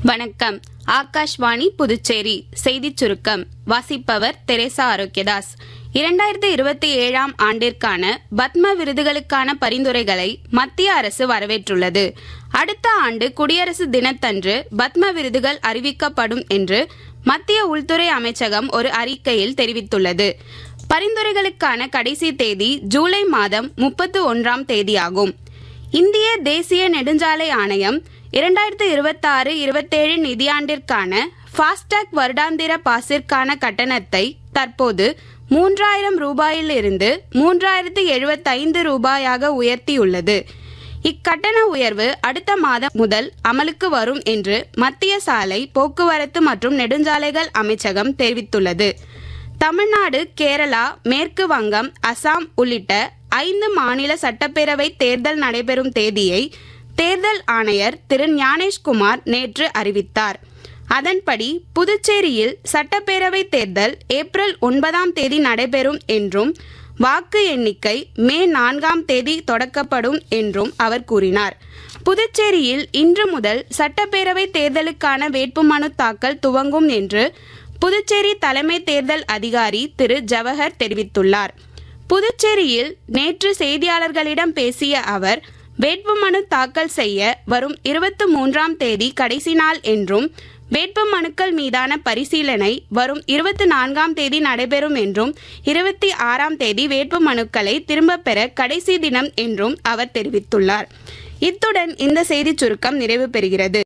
வணக்கம். ஆகாஷ்வாணி புதுச்சேரி செய்திச் சுருக்கம் வாசிப்பவர் தெரேசா ஆரோக்கியதாஸ். 2027ஆம் ஆண்டிற்கான பத்ம விருதுகளுக்கான பரிந்துரைகளை மத்திய அரசு வரவேற்றுள்ளது. அடுத்த ஆண்டு குடியரசு தினத்தன்று பத்ம விருதுகள் அறிவிக்கப்படும் என்று மத்திய உள்துறை அமைச்சகம் ஒரு அறிக்கையில் தெரிவித்துள்ளது. பரிந்துரைகளுக்கான கடைசி தேதி ஜூலை மாதம் 31ஆம் தேதியாகும். இந்திய தேசிய நெடுஞ்சாலை ஆணையம் 2026-27 நிதியாண்டிற்கான ஃபாஸ்டாக் வருடாந்திர பாஸிற்கான கட்டணத்தை தற்போது 3000 ரூபாயிலிருந்து 3075 ரூபாயாக உயர்த்தியுள்ளது. இக்கட்டண உயர்வு அடுத்த மாதம் முதல் அமலுக்கு வரும் என்று மத்திய சாலை போக்குவரத்து மற்றும் நெடுஞ்சாலைகள் அமைச்சகம் தெரிவித்துள்ளது. தமிழ்நாடு, கேரளா, மேற்கு வங்கம், அசாம் உள்ளிட்ட 5 மாநில சட்டப்பேரவை தேர்தல் நடைபெறும் தேதியை தேர்தல் ஆணையர் திரு ஞானேஷ்குமார் நேற்று அறிவித்தார். அதன்படி புதுச்சேரியில் சட்டப்பேரவை தேர்தல் ஏப்ரல் 9ஆம் தேதி நடைபெறும் என்றும் வாக்கு எண்ணிக்கை மே 4ஆம் தேதி தொடக்கப்படும் என்றும் அவர் கூறினார். புதுச்சேரியில் இன்று முதல் சட்டப்பேரவை தேர்தலுக்கான வேட்புமனு தாக்கல் துவங்கும் என்று புதுச்சேரி தலைமை தேர்தல் அதிகாரி திரு ஜவஹர் தெரிவித்துள்ளார். புதுச்சேரியில் நேற்று செய்தியாளர்களிடம் பேசிய அவர், வேட்புமனு தாக்கல் செய்ய வரும் 23ஆம் தேதி கடைசி நாள் என்றும் வேட்புமனுக்கள் மீதான பரிசீலனை வரும் 24ஆம் தேதி நடைபெறும் என்றும் 26ஆம் தேதி வேட்புமனுக்களை திரும்பப் பெற கடைசி தினம் என்றும் அவர் தெரிவித்துள்ளார். இத்துடன் இந்த செய்திச் சுருக்கம் நிறைவு பெறுகிறது.